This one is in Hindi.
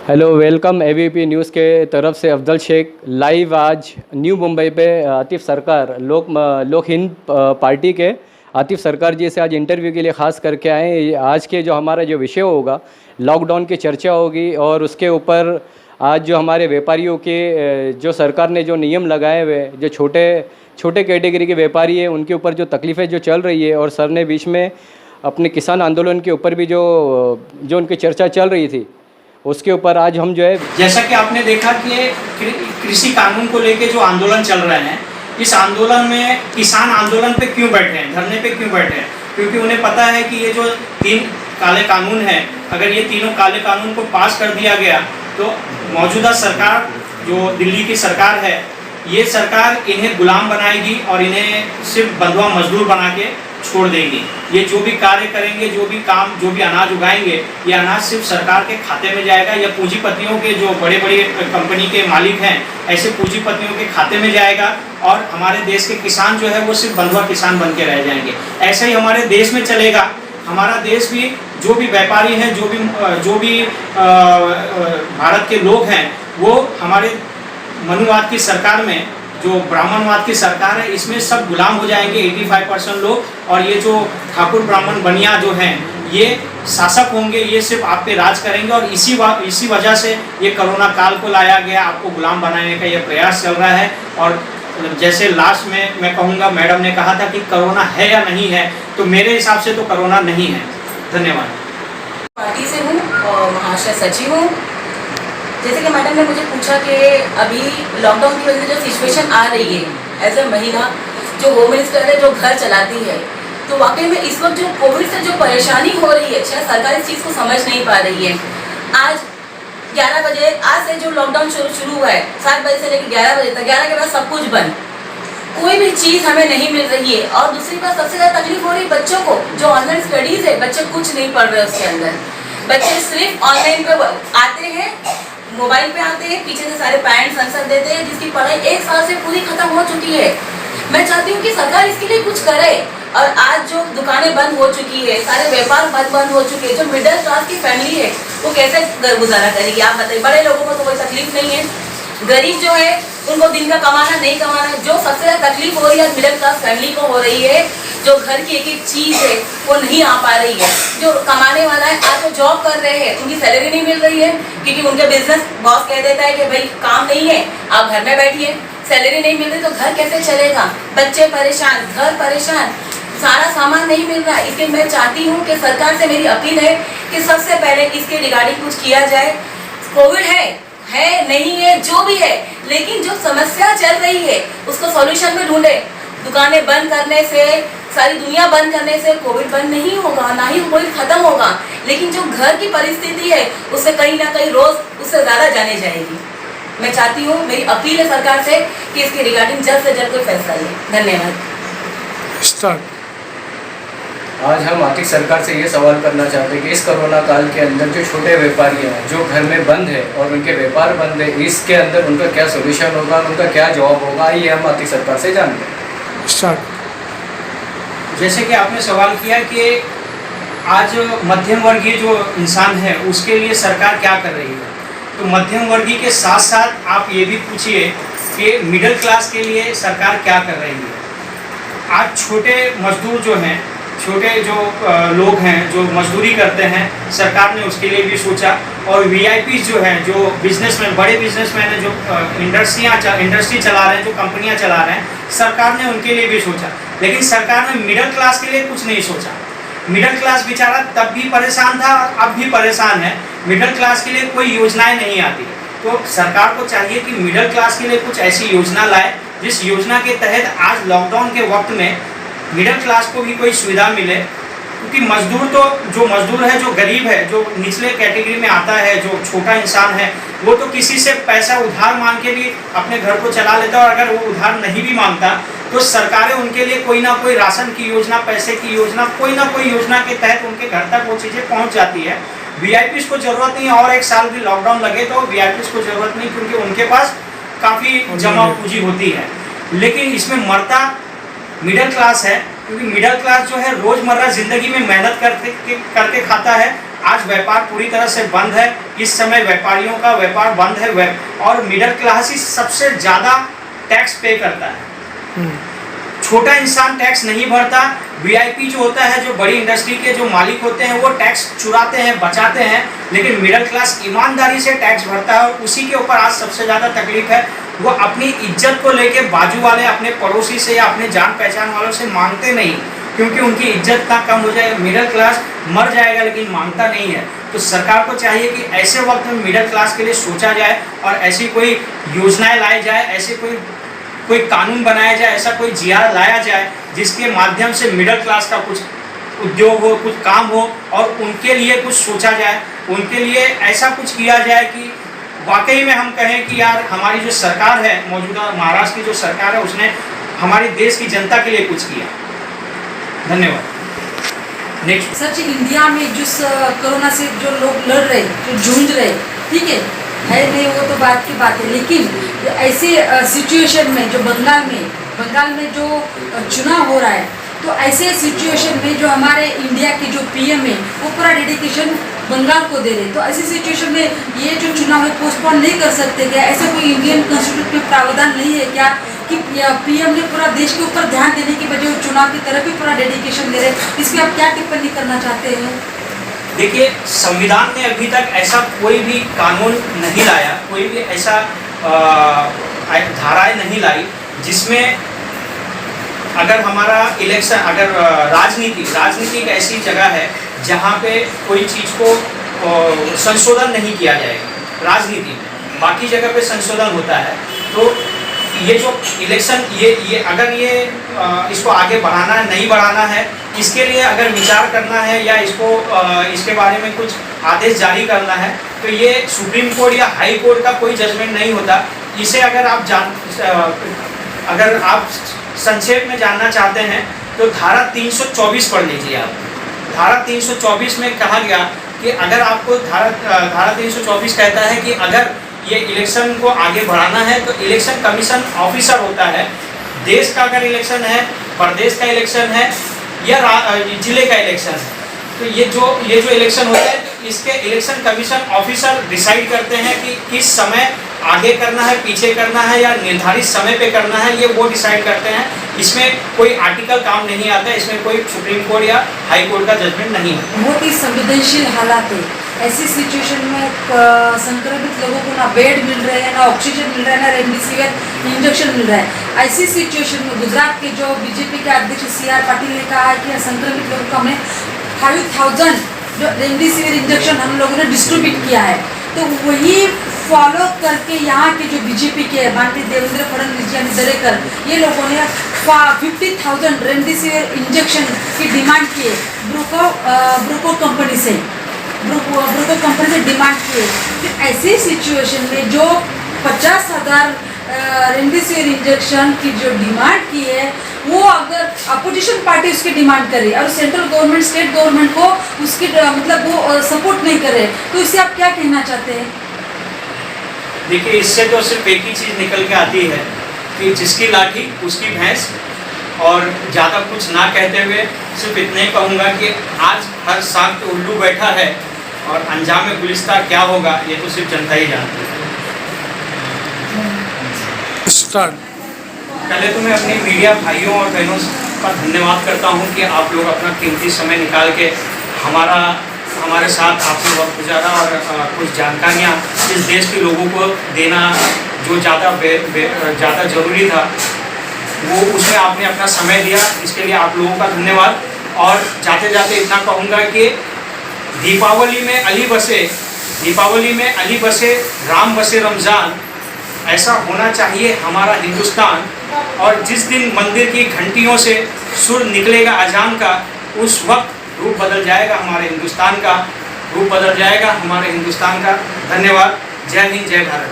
हेलो, वेलकम एबीपी न्यूज़ के तरफ से अफजल शेख लाइव आज न्यू मुंबई पे आतिफ सरकार लोक हिंद पार्टी के आतिफ सरकार जी से आज इंटरव्यू के लिए ख़ास करके आए हैं। आज के जो हमारा जो विषय होगा लॉकडाउन की चर्चा होगी और उसके ऊपर आज जो हमारे व्यापारियों के जो सरकार ने जो नियम लगाए हुए जो छोटे छोटे कैटेगरी के व्यापारी हैं उनके ऊपर जो तकलीफ़ें जो चल रही है और सर ने बीच में अपने किसान आंदोलन के ऊपर भी जो उनकी चर्चा चल रही थी उसके ऊपर आज हम जो है, जैसा कि आपने देखा कि कृषि कानून को लेके जो आंदोलन चल रहे हैं, इस आंदोलन में किसान आंदोलन पे क्यों बैठे हैं, धरने पे क्यों बैठे हैं? क्योंकि उन्हें पता है कि ये जो 3 काले कानून हैं, अगर ये तीनों काले कानून को पास कर दिया गया तो मौजूदा सरकार जो दिल्ली की सरकार है, ये सरकार इन्हें गुलाम बनाएगी और इन्हें सिर्फ बंधुआ मजदूर बना के छोड़ देंगे। ये जो भी कार्य करेंगे, जो भी काम, जो भी अनाज उगाएंगे, ये अनाज सिर्फ सरकार के खाते में जाएगा या पूंजीपतियों के जो बड़े बड़े कंपनी के मालिक हैं, ऐसे पूंजीपतियों के खाते में जाएगा और हमारे देश के किसान जो है वो सिर्फ बंधुआ किसान बन के रह जाएंगे। ऐसे ही हमारे देश में चलेगा। हमारा देश भी जो भी व्यापारी हैं, जो भी भारत के लोग हैं, वो हमारे मनुवाद की सरकार में, जो ब्राह्मणवाद की सरकार है, इसमें सब गुलाम हो जाएंगे 85% लोग। और ये जो ठाकुर ब्राह्मण बनिया जो हैं, ये शासक होंगे, ये सिर्फ आप पे राज करेंगे। और इसी वजह से ये कोरोना काल को लाया गया, आपको गुलाम बनाने का ये प्रयास चल रहा है। और जैसे लास्ट में मैं कहूँगा, मैडम ने कहा था कि कोरोना है या नहीं है, तो मेरे हिसाब से तो कोरोना नहीं है। धन्यवाद। पार्टी से हूँ और महाशय सचिव हूँ। जैसे कि मैडम ने मुझे पूछा कि अभी लॉकडाउन की वजह से जो सिचुएशन आ रही है, एज ए महिला जो होम मिनिस्टर है, जो घर चलाती है, तो वाकई में इस वक्त जो कोविड से जो परेशानी हो रही है, शायद सरकार इस चीज़ को समझ नहीं पा रही है। आज 11 बजे, आज से जो लॉकडाउन शुरू हुआ है, 7 बजे से लेकर 11 बजे तक, 11 के बाद सब कुछ बंद, कोई भी चीज़ हमें नहीं मिल रही है। और दूसरी बात सबसे ज़्यादा तकलीफ हो रही है बच्चों को, जो ऑनलाइन स्टडीज़ है, बच्चे कुछ नहीं पढ़ रहे उसके अंदर। बच्चे सिर्फ ऑनलाइन पे आते हैं, मोबाइल पे आते हैं, पीछे से सारे पेरेंट्स आंसर देते हैं, जिसकी पढ़ाई 1 साल से पूरी खत्म हो चुकी है। मैं चाहती हूँ कि सरकार इसके लिए कुछ करे। और आज जो दुकानें बंद हो चुकी है, सारे व्यापार बंद हो चुके हैं, जो मिडिल क्लास की फैमिली है वो कैसे घर गुजारा करेगी, आप बताइए। बड़े लोगों को तो कोई तकलीफ नहीं है, गरीब जो है उनको दिन का कमाना नहीं कमाना। जो सबसे ज़्यादा तकलीफ हो रही है मिडिल क्लास फैमिली को हो रही है, जो घर की एक एक चीज़ है वो नहीं आ पा रही है। जो कमाने वाला है, आज वो जॉब कर रहे हैं, उनकी सैलरी नहीं मिल रही है क्योंकि उनके बिजनेस बॉस कह देता है कि भाई काम नहीं है, आप घर में बैठिए। सैलरी नहीं मिल रही तो घर कैसे चलेगा? बच्चे परेशान, घर परेशान, सारा सामान नहीं मिल रहा है। इसलिए मैं चाहती हूँ कि सरकार से मेरी अपील है कि सबसे पहले इसके रिगार्डिंग कुछ किया जाए। कोविड है नहीं है जो भी है, लेकिन जो समस्या चल रही है उसको सॉल्यूशन में ढूंढे। दुकानें बंद करने से, सारी दुनिया बंद करने से कोविड बंद नहीं होगा, ना ही कोविड खत्म होगा, लेकिन जो घर की परिस्थिति है उससे कहीं ना कहीं रोज उससे ज़्यादा जाने जाएगी। मैं चाहती हूँ, मेरी अपील है सरकार से कि इसके रिगार्डिंग जल्द से जल्द कोई फैसला ले। धन्यवाद। आज हम आतिफ सरकार से ये सवाल करना चाहते हैं कि इस कोरोना काल के अंदर जो छोटे व्यापारी हैं जो घर में बंद है और उनके व्यापार बंद है, इसके अंदर उनका क्या सोल्यूशन होगा, उनका क्या जवाब होगा, ये हम आतिफ सरकार से जानते हैं। जैसे कि आपने सवाल किया कि आज मध्यम वर्गीय जो इंसान है उसके लिए सरकार क्या कर रही है, तो मध्यम वर्गीय के साथ साथ आप ये भी पूछिए कि मिडिल क्लास के लिए सरकार क्या कर रही है। आज छोटे मजदूर जो हैं, छोटे जो लोग हैं जो मजदूरी करते हैं, सरकार ने उसके लिए भी सोचा। और वीआईपी जो हैं, जो बिजनेसमैन, बड़े बिजनेसमैन हैं, जो इंडस्ट्री चला रहे हैं, जो कंपनियां चला रहे हैं, सरकार ने उनके लिए भी सोचा। लेकिन सरकार ने मिडिल क्लास के लिए कुछ नहीं सोचा। मिडिल क्लास बेचारा तब भी परेशान था और अब भी परेशान है। मिडिल क्लास के लिए कोई योजनाएं नहीं आती, तो सरकार को चाहिए कि मिडिल क्लास के लिए कुछ ऐसी योजना लाए जिस योजना के तहत आज लॉकडाउन के वक्त में मिडिल क्लास को भी कोई सुविधा मिले। क्योंकि मजदूर तो, जो मजदूर है, जो गरीब है, जो निचले कैटेगरी में आता है, जो छोटा इंसान है, वो तो किसी से पैसा उधार मांग के भी अपने घर को चला लेता है। और अगर वो उधार नहीं भी मांगता तो सरकारें उनके लिए कोई ना कोई राशन की योजना, पैसे की योजना, कोई ना कोई योजना के तहत उनके घर तक वो चीज़ें पहुँच जाती है। वीआईपीज़ को ज़रूरत नहीं, और 1 साल भी लॉकडाउन लगे तो वीआईपीज़ को ज़रूरत नहीं, क्योंकि उनके पास काफ़ी जमा पूंजी होती है। लेकिन इसमें मरता मिडिल क्लास है, क्योंकि मिडिल क्लास जो है रोज़मर्रा ज़िंदगी में मेहनत करके खाता है। आज व्यापार पूरी तरह से बंद है। इस समय व्यापारियों का व्यापार बंद है और मिडिल क्लास ही सबसे ज़्यादा टैक्स पे करता है। छोटा इंसान टैक्स नहीं भरता। वीआईपी जो होता है, जो बड़ी इंडस्ट्री के जो मालिक होते हैं, वो टैक्स चुराते हैं, बचाते हैं, लेकिन मिडिल क्लास ईमानदारी से टैक्स भरता है। और उसी के ऊपर आज सबसे ज़्यादा तकलीफ है। वो अपनी इज्जत को लेके बाजू वाले अपने पड़ोसी से या अपने जान पहचान वालों से मांगते नहीं, क्योंकि उनकी इज्जत ना कम हो जाए। मिडिल क्लास मर जाएगा लेकिन मांगता नहीं है। तो सरकार को चाहिए कि ऐसे वक्त में मिडिल क्लास के लिए सोचा जाए और ऐसी कोई योजनाएं लाई जाए, ऐसे कोई कानून बनाया जाए, ऐसा कोई जीआर लाया जाए जिसके माध्यम से मिडिल क्लास का कुछ उद्योग हो, कुछ काम हो और उनके लिए कुछ सोचा जाए। उनके लिए ऐसा कुछ किया जाए कि वाकई में हम कहें कि यार हमारी जो सरकार है, मौजूदा महाराष्ट्र की जो सरकार है, उसने हमारे देश की जनता के लिए कुछ किया। धन्यवाद। नेक्स्ट। सच इंडिया में जिस कोरोना से जो लोग लड़ रहे, जो जूझ रहे, ठीक है नहीं, वो तो बात की बात है, लेकिन ऐसे सिचुएशन में जो बंगाल में जो चुनाव हो रहा है, तो ऐसे सिचुएशन में जो हमारे इंडिया के जो पीएम है वो पूरा डेडिकेशन बंगाल को दे रहे, तो ऐसी सिचुएशन में ये जो चुनाव है पोस्टपोन नहीं कर सकते क्या? ऐसा कोई इंडियन कॉन्स्टिट्यूशन में प्रावधान नहीं है क्या कि पीएम ने पूरा देश के ऊपर ध्यान देने की बजाय चुनाव की तरफ ही पूरा डेडिकेशन दे रहे? इस पर आप क्या टिप्पणी करना चाहते हैं? देखिए, संविधान ने अभी तक ऐसा कोई भी कानून नहीं लाया, कोई भी ऐसा धाराएं नहीं लाई जिसमें अगर हमारा इलेक्शन, अगर राजनीति एक ऐसी जगह है जहाँ पे कोई चीज़ को संशोधन नहीं किया जाएगा। राजनीति में बाकी जगह पे संशोधन होता है। तो ये जो इलेक्शन, ये अगर इसको आगे बढ़ाना है, नहीं बढ़ाना है, इसके लिए अगर विचार करना है या इसके बारे में कुछ आदेश जारी करना है, तो ये सुप्रीम कोर्ट या हाई कोर्ट का कोई जजमेंट नहीं होता। इसे अगर आप संक्षेप में जानना चाहते हैं तो धारा 324 पढ़ लीजिए आप। धारा 324 में कहा गया कि अगर आपको धारा 324 कहता है कि अगर ये इलेक्शन को आगे बढ़ाना है तो इलेक्शन कमीशन ऑफिसर होता है। देश का अगर इलेक्शन है, प्रदेश का इलेक्शन है या जिले का इलेक्शन है, तो ये जो इलेक्शन होता है तो इसके इलेक्शन कमीशन ऑफिसर डिसाइड करते हैं कि किस समय आगे करना है, पीछे करना है या निर्धारित समय पे करना है, ये वो डिसाइड करते हैं। इसमें कोई आर्टिकल काम नहीं आता, इसमें कोई सुप्रीम कोर्ट या हाई कोर्ट का जजमेंट नहीं है। बहुत ही संवेदनशील हालात है। ऐसी सिचुएशन में संक्रमित लोगों को ना बेड मिल रहे हैं, ना ऑक्सीजन मिल रहा है, ना रेमडेसिविर इंजेक्शन मिल रहा है। ऐसी सिचुएशन में गुजरात के जो बीजेपी के अध्यक्ष CR पाटिल ने कहा है कि संक्रमित लोगों को हमने 5000 जो रेमडेसिविर इंजेक्शन हम लोगों ने डिस्ट्रीब्यूट किया है। तो वही फॉलो करके यहाँ के जो बीजेपी के माननीय देवेंद्र फडणवीस जी और दरेकर, ये लोगों ने 50,000 रेमडेसिविर इंजेक्शन की डिमांड की है ब्रोको कंपनी से डिमांड की है। तो ऐसी सिचुएशन में जो 50,000 रेमडेसिविर इंजेक्शन की जो डिमांड की है, वो अगर अपोजिशन पार्टी उसकी डिमांड करे और सेंट्रल गवर्नमेंट, स्टेट गवर्नमेंट को उसकी मतलब वो सपोर्ट नहीं करे, तो इससे आप क्या कहना चाहते हैं? देखिए, इससे तो सिर्फ एक ही चीज़ निकल के आती है कि जिसकी लाठी उसकी भैंस। और ज़्यादा कुछ ना कहते हुए सिर्फ इतना ही कहूँगा कि आज हर सांप पे उल्लू बैठा है और अंजाम गुलिस्तान क्या होगा ये तो सिर्फ जनता ही जानती है। पहले तो मैं अपने मीडिया भाइयों और बहनों का धन्यवाद करता हूँ कि आप लोग अपना कीमती समय निकाल के हमारे साथ आपने वक्त गुजारा और कुछ जानकारियाँ इस देश के लोगों को देना जो ज़्यादा ज़रूरी था, वो उसमें आपने अपना समय दिया। इसके लिए आप लोगों का धन्यवाद। और जाते जाते इतना कहूँगा कि दीपावली में अली बसे राम बसे रमज़ान, ऐसा होना चाहिए हमारा हिंदुस्तान। और जिस दिन मंदिर की घंटियों से सुर निकलेगा अजान का, उस वक्त रूप बदल जाएगा हमारे हिंदुस्तान का। धन्यवाद। जय हिंद, जय भारत।